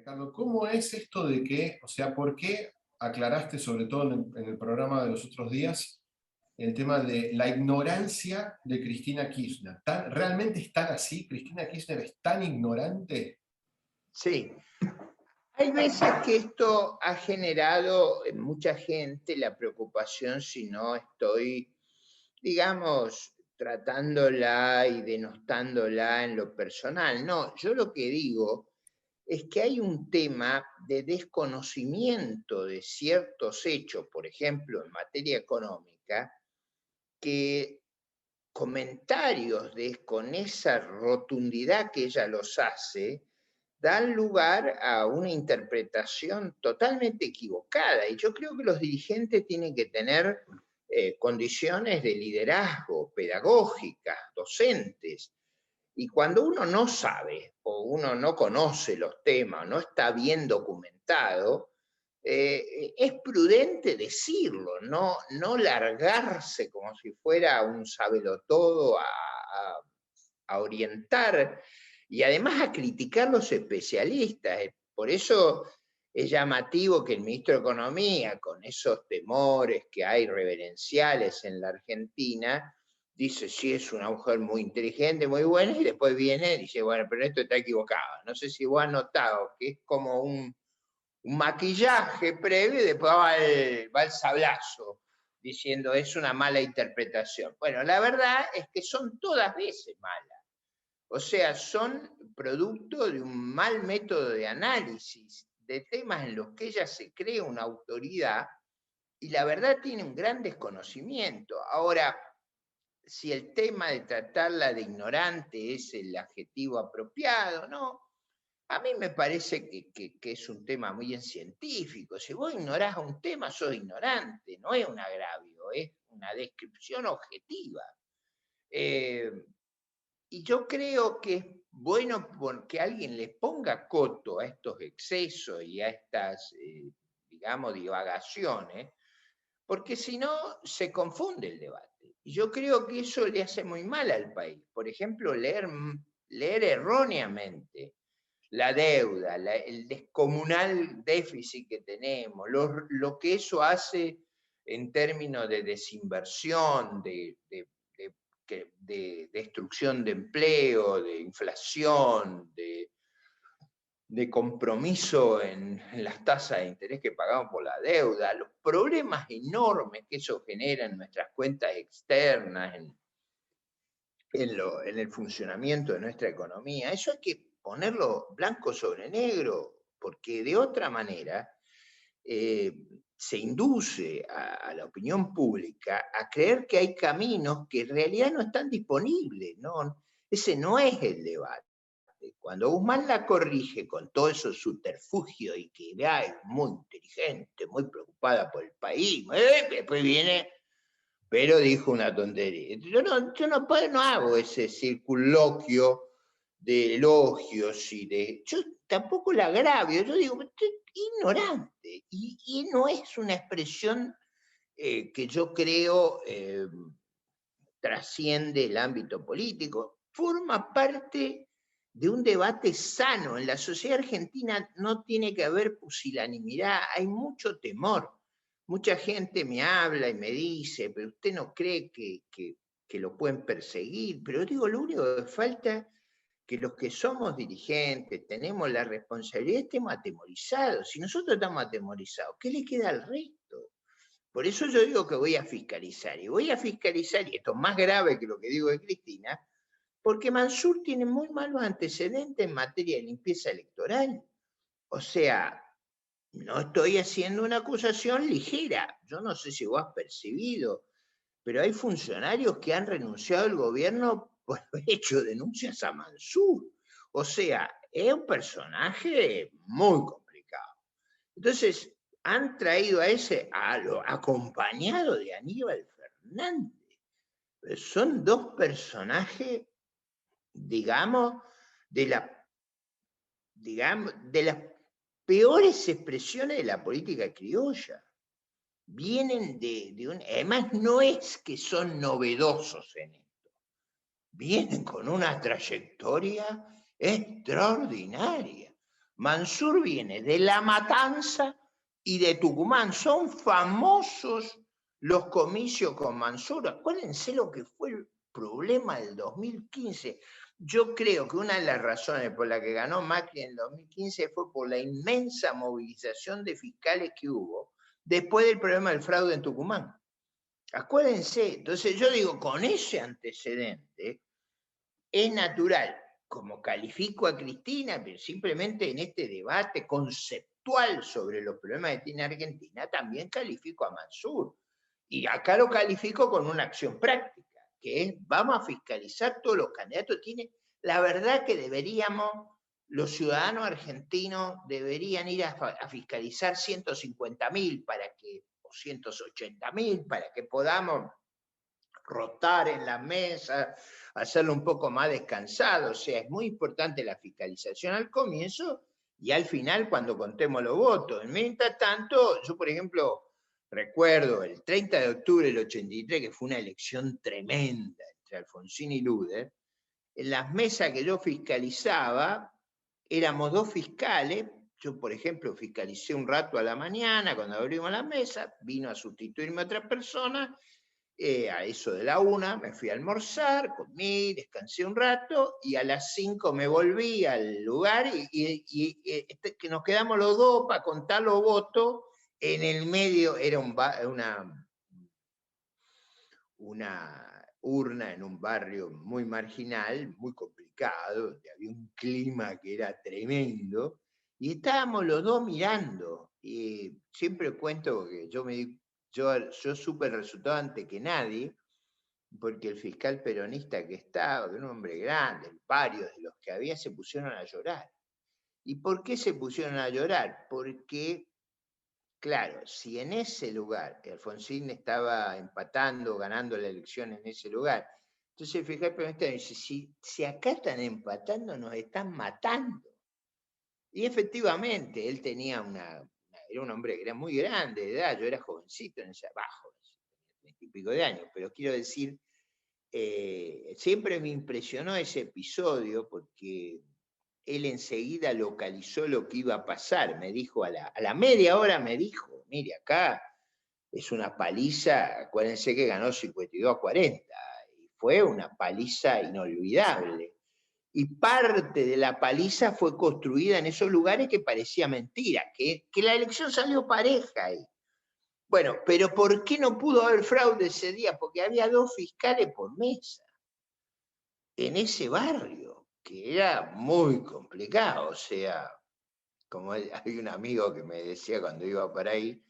Ricardo, ¿cómo es esto de que, o sea, por qué aclaraste, sobre todo en el programa de los otros días, el tema de la ignorancia de Cristina Kirchner? ¿Realmente es tan así? ¿Cristina Kirchner es tan ignorante? Sí, hay veces que esto ha generado en mucha gente la preocupación si no estoy, digamos, tratándola y denostándola en lo personal. No, yo lo que digo es que hay un tema de desconocimiento de ciertos hechos, por ejemplo, en materia económica, que comentarios con esa rotundidad que ella los hace, dan lugar a una interpretación totalmente equivocada. Y yo creo que los dirigentes tienen que tener condiciones de liderazgo, pedagógicas, docentes. Y cuando uno no sabe o uno no conoce los temas, no está bien documentado, es prudente decirlo, no largarse como si fuera un sabelotodo a orientar y además a criticar los especialistas. Por eso es llamativo que el ministro de Economía, con esos temores que hay reverenciales en la Argentina, dice, sí, es una mujer muy inteligente, muy buena, y después viene y dice, bueno, pero esto está equivocado. No sé si vos has notado que es como un maquillaje previo y después va el sablazo, diciendo, es una mala interpretación. Bueno, la verdad es que son todas veces malas. O sea, son producto de un mal método de análisis de temas en los que ella se cree una autoridad y la verdad tiene un gran desconocimiento. Ahora, si el tema de tratarla de ignorante es el adjetivo apropiado, ¿no? A mí me parece que es un tema muy científico. Si vos ignorás un tema, sos ignorante, no es un agravio, es una descripción objetiva. Eh, y yo creo que es bueno que alguien le ponga coto a estos excesos y a estas, digamos, divagaciones, porque si no se confunde el debate. Y yo creo que eso le hace muy mal al país. Por ejemplo, leer erróneamente la deuda, el descomunal déficit que tenemos, lo que eso hace en términos de desinversión, de destrucción de empleo, de inflación, de compromiso en las tasas de interés que pagamos por la deuda, los problemas enormes que eso genera en nuestras cuentas externas, en el funcionamiento de nuestra economía. Eso hay que ponerlo blanco sobre negro, porque de otra manera se induce a la opinión pública a creer que hay caminos que en realidad no están disponibles. ¿No? Ese no es el debate. Cuando Guzmán la corrige con todo eso subterfugio y que es muy inteligente, muy preocupada por el país, después viene, pero dijo una tontería. No hago ese circunloquio de elogios y de... Yo tampoco la agravio, yo digo, ignorante, y no es una expresión que yo creo trasciende el ámbito político, forma parte de un debate sano. En la sociedad argentina no tiene que haber pusilanimidad, hay mucho temor. Mucha gente me habla y me dice, pero usted no cree que lo pueden perseguir, pero digo, lo único que falta es que los que somos dirigentes, tenemos la responsabilidad, estemos atemorizados. Si nosotros estamos atemorizados, ¿qué le queda al resto? Por eso yo digo que voy a fiscalizar, y esto es más grave que lo que digo de Cristina, porque Mansur tiene muy malos antecedentes en materia de limpieza electoral. O sea, no estoy haciendo una acusación ligera, yo no sé si vos has percibido, pero hay funcionarios que han renunciado al gobierno por haber hecho denuncias a Mansur. O sea, es un personaje muy complicado. Entonces, han traído a ese acompañado de Aníbal Fernández. Son dos personajes, digamos, de las peores expresiones de la política criolla. Vienen además no es que son novedosos en esto, vienen con una trayectoria extraordinaria. Mansur viene de La Matanza y de Tucumán. Son famosos los comicios con Mansur. Acuérdense lo que fue el problema del 2015. Yo creo que una de las razones por la que ganó Macri en el 2015 fue por la inmensa movilización de fiscales que hubo después del problema del fraude en Tucumán. Acuérdense. Entonces yo digo, con ese antecedente es natural, como califico a Cristina, pero simplemente en este debate conceptual sobre los problemas que tiene Argentina, también califico a Mansur. Y acá lo califico con una acción práctica, que es, vamos a fiscalizar todos los candidatos. La verdad que los ciudadanos argentinos deberían ir a fiscalizar 150.000 o 180.000 para que podamos rotar en la mesa, hacerlo un poco más descansado. O sea, es muy importante la fiscalización al comienzo y al final cuando contemos los votos. Mientras tanto, yo por ejemplo recuerdo el 30 de octubre del 83, que fue una elección tremenda entre Alfonsín y Luder. En las mesas que yo fiscalizaba, éramos 2 fiscales. Yo, por ejemplo, fiscalicé un rato a la mañana, cuando abrimos la mesa, vino a sustituirme a otra persona. A eso de la 1 me fui a almorzar, comí, descansé un rato y a las 5 me volví al lugar que nos quedamos los dos para contar los votos. En el medio era una urna en un barrio muy marginal, muy complicado, donde había un clima que era tremendo, y estábamos los dos mirando. Y siempre cuento que yo supe el resultado antes que nadie, porque el fiscal peronista que estaba, un hombre grande, varios de los que había, se pusieron a llorar. ¿Y por qué se pusieron a llorar? Porque, claro, si en ese lugar Alfonsín estaba empatando, ganando la elección en ese lugar, entonces el fiscal peronista dice, si acá están empatando, nos están matando. Y efectivamente, él tenía era un hombre que era muy grande de edad, yo era jovencito en ese abajo, 20 y pico de años, pero quiero decir, siempre me impresionó ese episodio porque él enseguida localizó lo que iba a pasar. Me dijo, a la media hora me dijo, mire, acá es una paliza, acuérdense que ganó 52-40, y fue una paliza inolvidable. Y parte de la paliza fue construida en esos lugares que parecía mentira, que la elección salió pareja ahí. Bueno, pero ¿por qué no pudo haber fraude ese día? Porque había 2 fiscales por mesa en ese barrio, que era muy complicado. O sea, como hay un amigo que me decía cuando iba para ahí,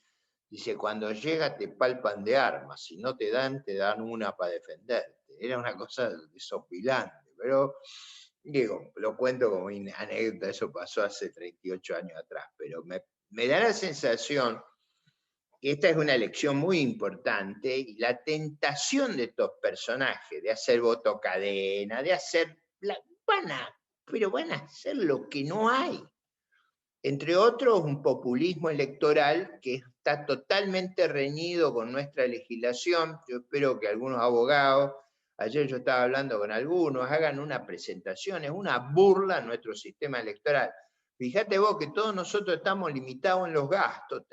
dice, cuando llegas te palpan de armas, si no te dan una para defenderte. Era una cosa desopilante, pero digo, lo cuento como anécdota, eso pasó hace 38 años atrás, pero me da la sensación que esta es una elección muy importante y la tentación de estos personajes de hacer voto cadena, de hacer, pero van a hacer lo que no hay. Entre otros, un populismo electoral que está totalmente reñido con nuestra legislación. Yo espero que algunos abogados, ayer yo estaba hablando con algunos, hagan una presentación, es una burla a nuestro sistema electoral. Fíjate vos que todos nosotros estamos limitados en los gastos,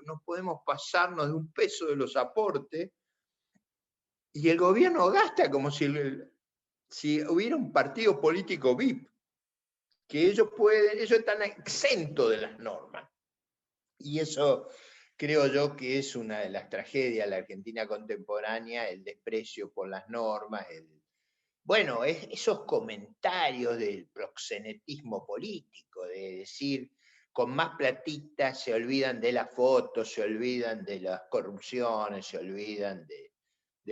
no podemos pasarnos de $1 de los aportes, y el gobierno gasta como si hubiera un partido político VIP, que ellos están exentos de las normas. Y eso creo yo que es una de las tragedias de la Argentina contemporánea, el desprecio por las normas, esos comentarios del proxenetismo político, de decir, con más platita se olvidan de las fotos, se olvidan de las corrupciones, se olvidan de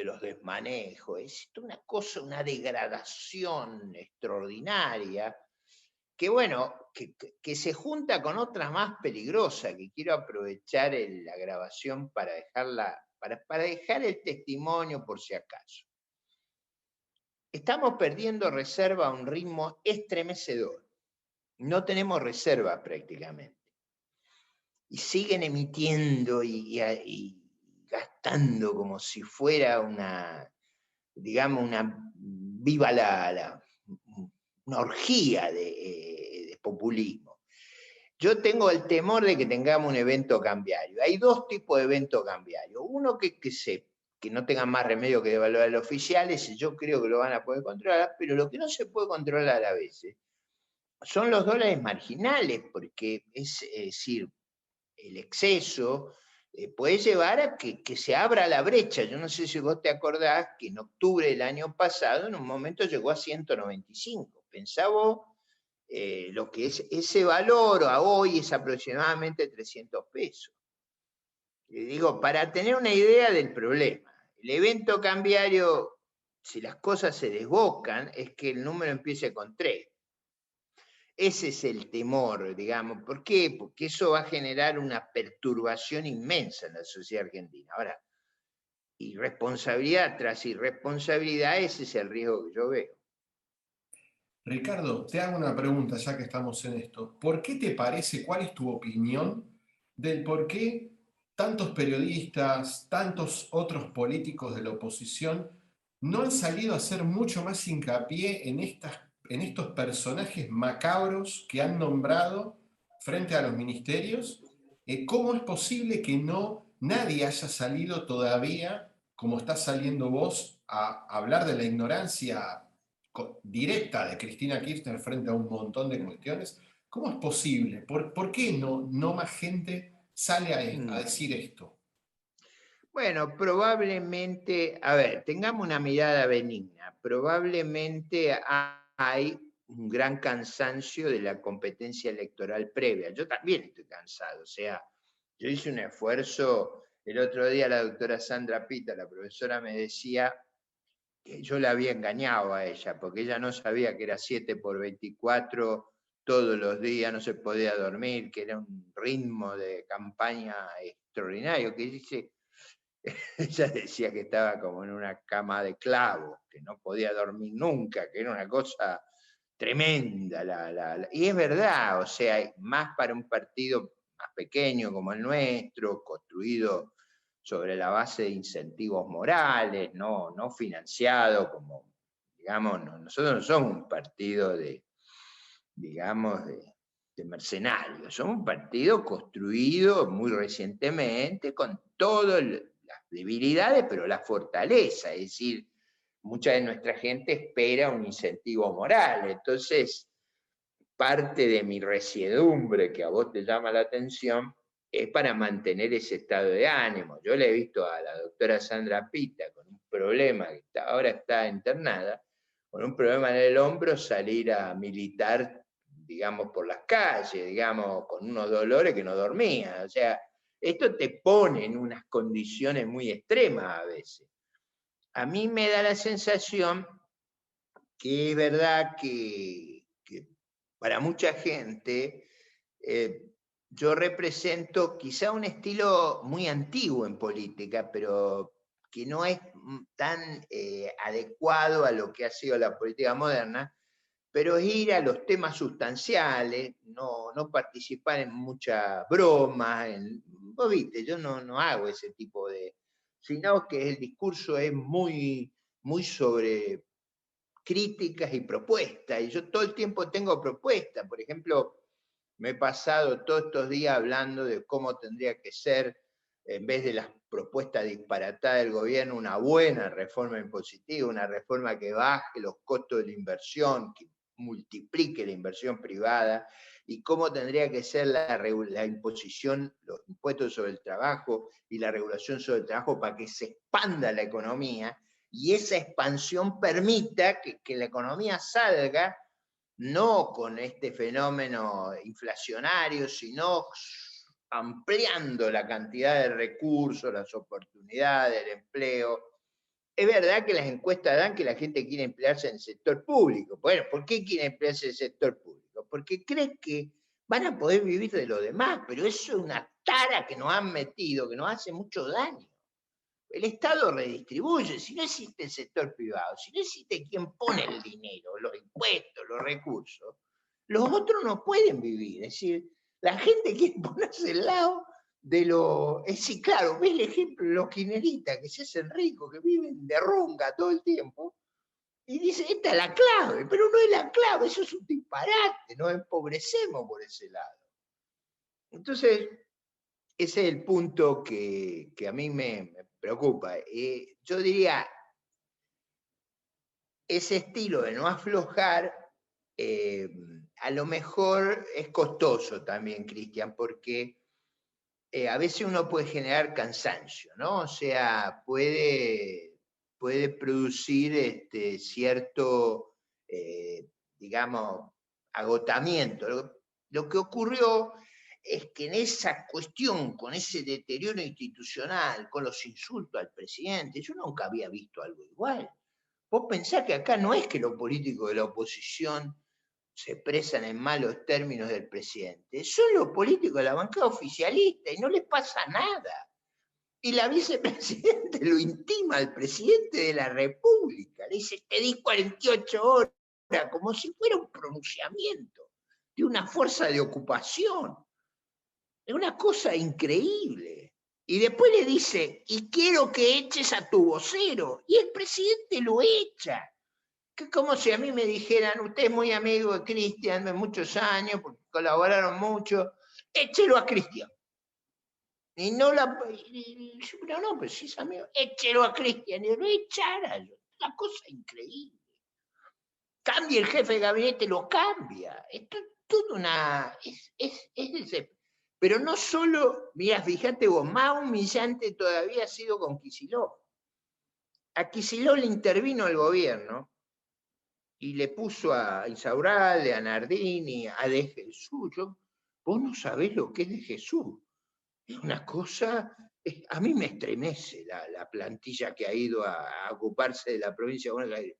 los desmanejos. Es una cosa, una degradación extraordinaria, que se junta con otra más peligrosa, que quiero aprovechar la grabación para dejar el testimonio por si acaso. Estamos perdiendo reserva a un ritmo estremecedor. No tenemos reserva prácticamente. Y siguen emitiendo y gastando como si fuera una orgía de populismo. yo tengo el temor de que tengamos un evento cambiario. Hay dos tipos de evento cambiario. Uno que no tengan más remedio que devaluar a los oficiales, y yo creo que lo van a poder controlar, pero lo que no se puede controlar a veces son los dólares marginales, porque es decir, el exceso puede llevar a que se abra la brecha. Yo no sé si vos te acordás que en octubre del año pasado, en un momento llegó a 195. Pensá vos, lo que es ese valor a hoy es aproximadamente 300 pesos. Le digo, para tener una idea del problema, el evento cambiario, si las cosas se desbocan, es que el número empiece con 3. Ese es el temor, digamos. ¿Por qué? Porque eso va a generar una perturbación inmensa en la sociedad argentina. Ahora, irresponsabilidad tras irresponsabilidad, ese es el riesgo que yo veo. Ricardo, te hago una pregunta ya que estamos en esto. ¿Por qué te parece, cuál es tu opinión del por qué tantos periodistas, tantos otros políticos de la oposición no han salido a hacer mucho más hincapié en estos personajes macabros que han nombrado frente a los ministerios? ¿Cómo es posible que nadie haya salido todavía, como estás saliendo vos, a hablar de la ignorancia directa de Cristina Kirchner frente a un montón de cuestiones? ¿Cómo es posible? ¿Por qué no más gente sale a decir esto? Bueno, probablemente, a ver, tengamos una mirada benigna. Probablemente hay un gran cansancio de la competencia electoral previa. Yo también estoy cansado, o sea, yo hice un esfuerzo. El otro día la doctora Sandra Pita, la profesora, me decía que yo la había engañado a ella, porque ella no sabía que era 7 por 24 todos los días, no se podía dormir, que era un ritmo de campaña extraordinario, que dice, ella decía que estaba como en una cama de clavos, que no podía dormir nunca, que era una cosa tremenda. Y es verdad, o sea, más para un partido más pequeño como el nuestro, construido sobre la base de incentivos morales, no financiado como, digamos, nosotros no somos un partido digamos, de mercenarios, somos un partido construido muy recientemente con todas las debilidades, pero la fortaleza, es decir, mucha de nuestra gente espera un incentivo moral. Entonces, parte de mi resiedumbre que a vos te llama la atención es para mantener ese estado de ánimo. Yo le he visto a la doctora Sandra Pita con un problema, que ahora está internada, con un problema en el hombro, salir a militar, digamos, por las calles, digamos, con unos dolores que no dormía. O sea, esto te pone en unas condiciones muy extremas a veces. A mí me da la sensación que es verdad que para mucha gente yo represento quizá un estilo muy antiguo en política, pero que no es tan adecuado a lo que ha sido la política moderna, pero es ir a los temas sustanciales, no participar en muchas bromas. Vos viste, yo no hago ese tipo de, sino que el discurso es muy sobre críticas y propuestas, y yo todo el tiempo tengo propuestas. Por ejemplo, me he pasado todos estos días hablando de cómo tendría que ser, en vez de las propuestas disparatadas del gobierno, una buena reforma impositiva, una reforma que baje los costos de la inversión, que multiplique la inversión privada, y cómo tendría que ser la imposición, los impuestos sobre el trabajo y la regulación sobre el trabajo para que se expanda la economía, y esa expansión permita que la economía salga no con este fenómeno inflacionario, sino ampliando la cantidad de recursos, las oportunidades, el empleo. Es verdad que las encuestas dan que la gente quiere emplearse en el sector público. Bueno, ¿por qué quiere emplearse en el sector público? Porque creen que van a poder vivir de lo demás, pero eso es una tara que nos han metido, que nos hace mucho daño. El Estado redistribuye. Si no existe el sector privado, si no existe quien pone el dinero, los impuestos, los recursos, los otros no pueden vivir. Es decir, la gente quiere ponerse al lado de lo... Es decir, claro, ve el ejemplo de los kirchneristas que se hacen ricos, que viven de runga todo el tiempo, y dice, esta es la clave, pero no es la clave, eso es un disparate, nos empobrecemos por ese lado. Entonces, ese es el punto que a mí me preocupa. Yo diría, ese estilo de no aflojar, a lo mejor es costoso también, Cristian, porque a veces uno puede generar cansancio, ¿no? O sea, puede producir cierto, digamos, agotamiento. Lo que ocurrió es que en esa cuestión, con ese deterioro institucional, con los insultos al presidente, yo nunca había visto algo igual. Vos pensás que acá no es que los políticos de la oposición se expresan en malos términos del presidente, son los políticos de la bancada oficialista y no les pasa nada. Y la vicepresidenta lo intima al presidente de la República, le dice, te di 48 horas, como si fuera un pronunciamiento de una fuerza de ocupación. Es una cosa increíble. Y después le dice, y quiero que eches a tu vocero. Y el presidente lo echa. Que como si a mí me dijeran, usted es muy amigo de Cristian de muchos años, porque colaboraron mucho, échelo a Cristian. Y no no, pues sí es amigo, échelo a Cristian, y lo echara. Una cosa increíble. Cambia el jefe de gabinete, lo cambia. Esto es toda una... Pero no solo, mira, fíjate vos, más humillante todavía ha sido con Kicillof. A Kicillof le intervino el gobierno y le puso a Insaurralde, a Nardini, a De Jesús. Vos no sabés lo que es De Jesús. Es una cosa, a mí me estremece la plantilla que ha ido a ocuparse de la provincia de Buenos Aires.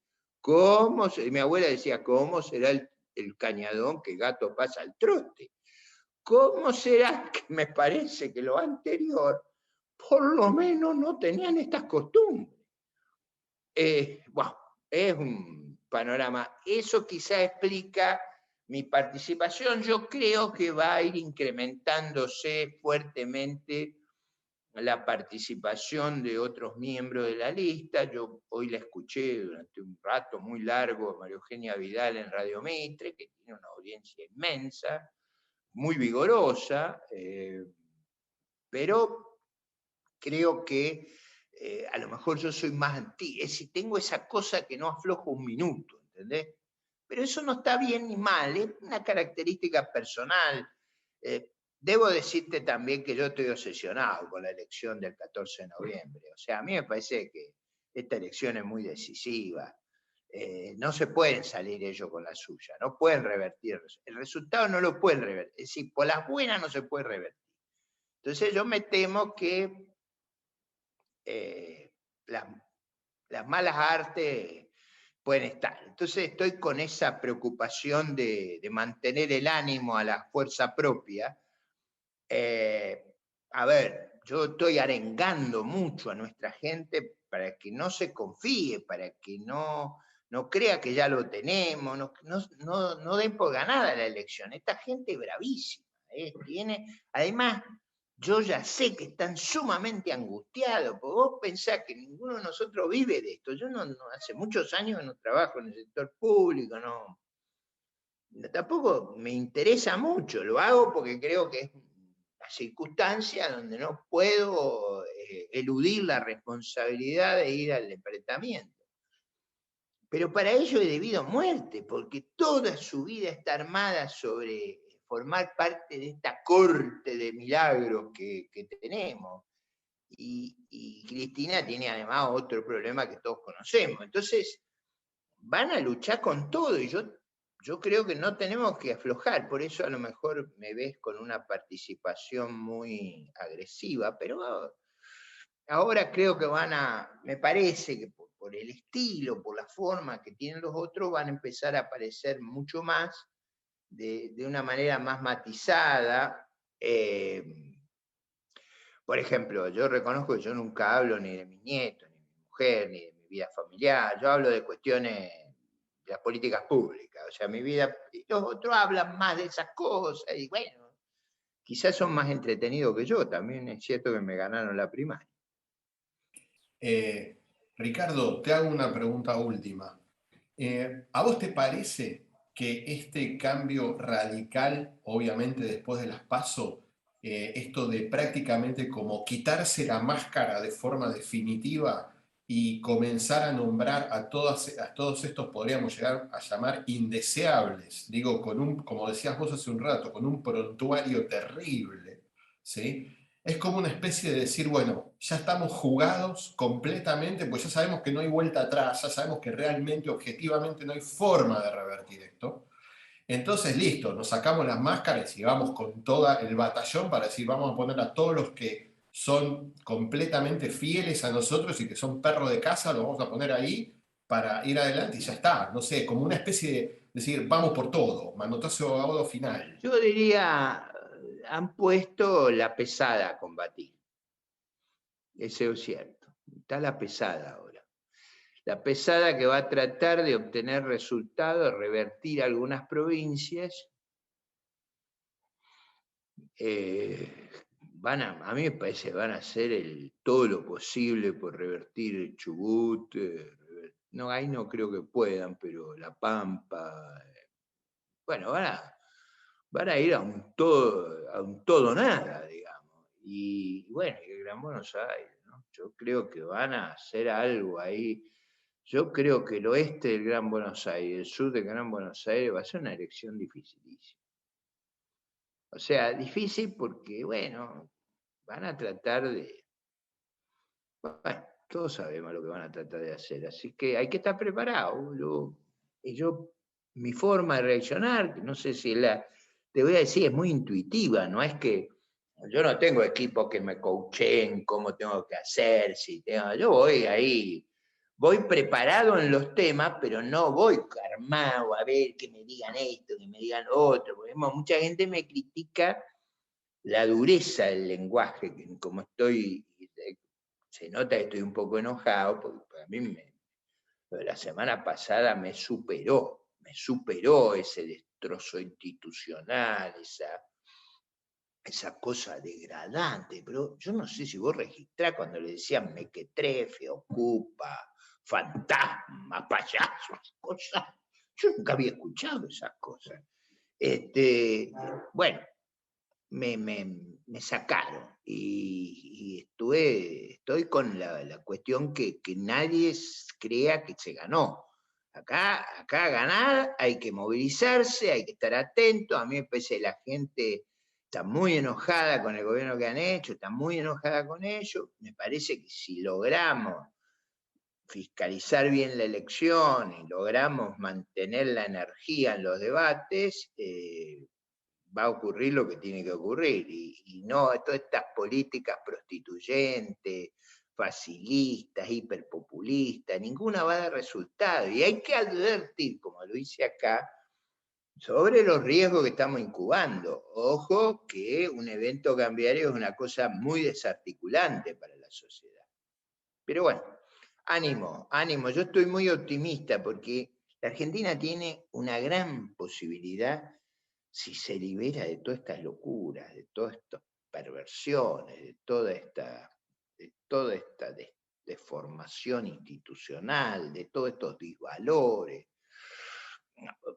Mi abuela decía, ¿cómo será el cañadón que gato pasa al trote? ¿Cómo será que me parece que lo anterior, por lo menos no tenían estas costumbres? Bueno, es un panorama. Eso quizá explica mi participación. Yo creo que va a ir incrementándose fuertemente la participación de otros miembros de la lista. Yo hoy la escuché durante un rato muy largo a María Eugenia Vidal en Radio Mitre, que tiene una audiencia inmensa, muy vigorosa, pero creo que a lo mejor yo soy más antiguo, es decir, tengo esa cosa que no aflojo un minuto, ¿entendés? Pero eso no está bien ni mal, es una característica personal. Debo decirte también que yo estoy obsesionado con la elección del 14 de noviembre. O sea, a mí me parece que esta elección es muy decisiva. No se pueden salir ellos con la suya, no pueden revertir. El resultado no lo pueden revertir. Es decir, por las buenas no se puede revertir. Entonces yo me temo que las malas artes pueden estar. Entonces estoy con esa preocupación de mantener el ánimo a la fuerza propia. A ver, yo estoy arengando mucho a nuestra gente para que no se confíe, para que no crea que ya lo tenemos, no den por ganada la elección. Esta gente es bravísima. Además, yo ya sé que están sumamente angustiados, porque vos pensás que ninguno de nosotros vive de esto. Yo hace muchos años que no trabajo en el sector público, tampoco me interesa mucho, lo hago porque creo que es una circunstancia donde no puedo eludir la responsabilidad de ir al enfrentamiento. Pero para ello he debido muerte, porque toda su vida está armada sobre formar parte de esta corte de milagros que tenemos. Y Cristina tiene además otro problema que todos conocemos. Entonces, van a luchar con todo y yo creo que no tenemos que aflojar. Por eso a lo mejor me ves con una participación muy agresiva, pero ahora creo que me parece que por el estilo, por la forma que tienen los otros, van a empezar a aparecer mucho más de una manera más matizada. Por ejemplo, yo reconozco que yo nunca hablo ni de mi nieto, ni de mi mujer, ni de mi vida familiar. Yo hablo de cuestiones de las políticas públicas. O sea, mi vida, los otros hablan más de esas cosas y bueno, quizás son más entretenidos que yo. También es cierto que me ganaron la primaria. Ricardo, te hago una pregunta última. ¿A vos te parece que este cambio radical, obviamente después de las PASO, esto de prácticamente como quitarse la máscara de forma definitiva y comenzar a nombrar a todos estos, podríamos llegar a llamar indeseables, digo, como decías vos hace un rato, con un prontuario terrible, ¿sí? Es como una especie de decir, bueno, ya estamos jugados completamente, pues ya sabemos que no hay vuelta atrás, ya sabemos que realmente, objetivamente, no hay forma de revertir esto. Entonces, listo, nos sacamos las máscaras y vamos con todo el batallón para decir, vamos a poner a todos los que son completamente fieles a nosotros y que son perros de casa, los vamos a poner ahí para ir adelante y ya está. No sé, como una especie de decir, vamos por todo, manotazo ahogado final. Yo diría, han puesto la pesada a combatir. Eso es cierto. Está la pesada ahora. La pesada que va a tratar de obtener resultados, revertir algunas provincias. A mí me parece que van a hacer todo lo posible por revertir el Chubut. No, ahí no creo que puedan, pero La Pampa. Bueno, van a ir a un todo nada, digamos. Y bueno, y el Gran Buenos Aires, ¿no? Yo creo que van a hacer algo ahí. Yo creo que el oeste del Gran Buenos Aires, el sur del Gran Buenos Aires va a ser una elección dificilísima. O sea, difícil porque, bueno, van a tratar de... Bueno, todos sabemos lo que van a tratar de hacer, así que hay que estar preparado. Mi forma de reaccionar, no sé si te voy a decir, es muy intuitiva, no es que yo no tengo equipos que me coachen cómo tengo que hacer, yo voy ahí, voy preparado en los temas, pero no voy armado a ver que me digan esto, que me digan otro. Porque mucha gente me critica la dureza del lenguaje, que como se nota que estoy un poco enojado, porque a mí la semana pasada me superó ese destrozo institucional, esa cosa degradante, pero yo no sé si vos registrás cuando le decían mequetrefe, ocupa, fantasma, payaso, cosas. Yo nunca había escuchado esas cosas. Bueno, me sacaron y estoy con la cuestión que nadie crea que se ganó. Acá ganar hay que movilizarse, hay que estar atento. A mí me parece que la gente está muy enojada con el gobierno que han hecho, está muy enojada con ellos. Me parece que si logramos fiscalizar bien la elección y logramos mantener la energía en los debates, va a ocurrir lo que tiene que ocurrir. Y no todas estas políticas prostituyentes, facilistas, hiperpopulistas, ninguna va a dar resultado. Y hay que advertir, como lo hice acá, sobre los riesgos que estamos incubando. Ojo que un evento cambiario es una cosa muy desarticulante para la sociedad. Pero bueno, ánimo, ánimo. Yo estoy muy optimista porque la Argentina tiene una gran posibilidad, si se libera de todas estas locuras, de todas estas perversiones, de toda esta deformación institucional, de todos estos disvalores.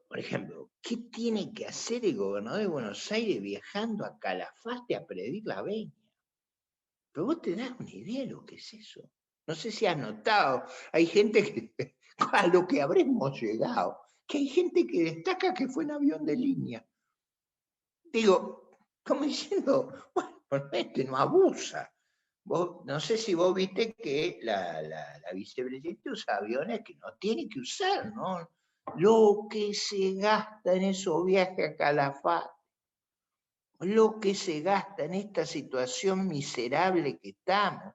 Por ejemplo, ¿qué tiene que hacer el gobernador de Buenos Aires viajando a Calafate a pedir la venia? Pero vos te das una idea de lo que es eso. No sé si has notado, hay gente que, a lo que habremos llegado, que hay gente que destaca que fue en avión de línea. Digo, como diciendo, bueno, este no abusa. No sé si vos viste que la vicepresidenta usa aviones que no tiene que usar, ¿no? Lo que se gasta en esos viajes a Calafate, lo que se gasta en esta situación miserable que estamos,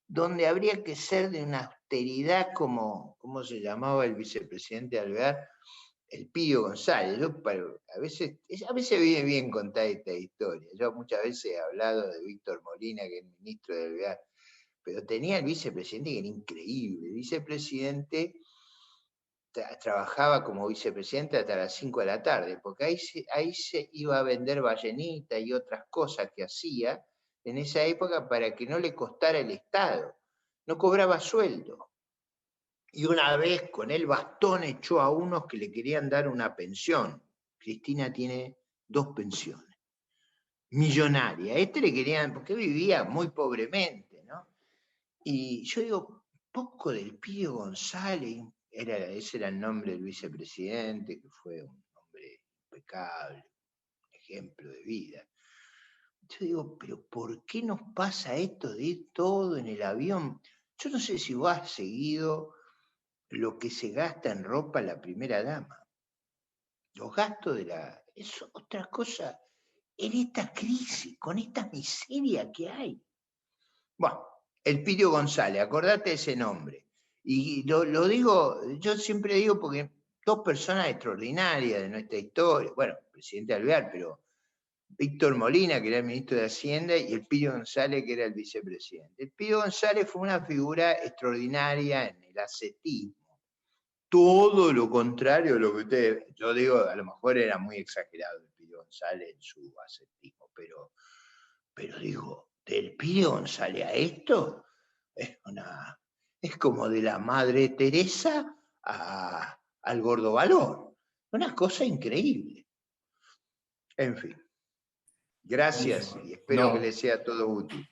donde habría que ser de una austeridad como, ¿cómo se llamaba el vicepresidente Alvear? El Pío González. A veces viene bien contar esta historia. Yo muchas veces he hablado de Víctor Molina, que es ministro de Alvear, pero tenía el vicepresidente que era increíble. El vicepresidente trabajaba como vicepresidente hasta las 5 de la tarde, porque ahí se iba a vender ballenita y otras cosas que hacía en esa época para que no le costara el Estado. No cobraba sueldo. Y una vez con el bastón echó a unos que le querían dar una pensión. Cristina tiene 2 pensiones. millonaria. A este le querían, porque vivía muy pobremente, ¿no? Y yo digo, poco del Pío González, ese era el nombre del vicepresidente, que fue un hombre impecable, un ejemplo de vida. Yo digo, pero ¿por qué nos pasa esto de ir todo en el avión? Yo no sé si vos has seguido lo que se gasta en ropa la primera dama. Los gastos de la... Es otra cosa en esta crisis, con esta miseria que hay. Bueno, el Pidio González, acordate de ese nombre. Y lo digo, yo siempre digo porque dos personas extraordinarias de nuestra historia, bueno, presidente Alvear, pero Víctor Molina, que era el ministro de Hacienda, y el Pidio González, que era el vicepresidente. El Pidio González fue una figura extraordinaria en el ascetismo. Todo lo contrario de lo que ustedes, yo digo, a lo mejor era muy exagerado el Pidio González en su ascetismo, pero digo, del Pidio González a esto, es como de la Madre Teresa al Gordo Valor. Una cosa increíble. En fin. Gracias y espero que les sea todo útil.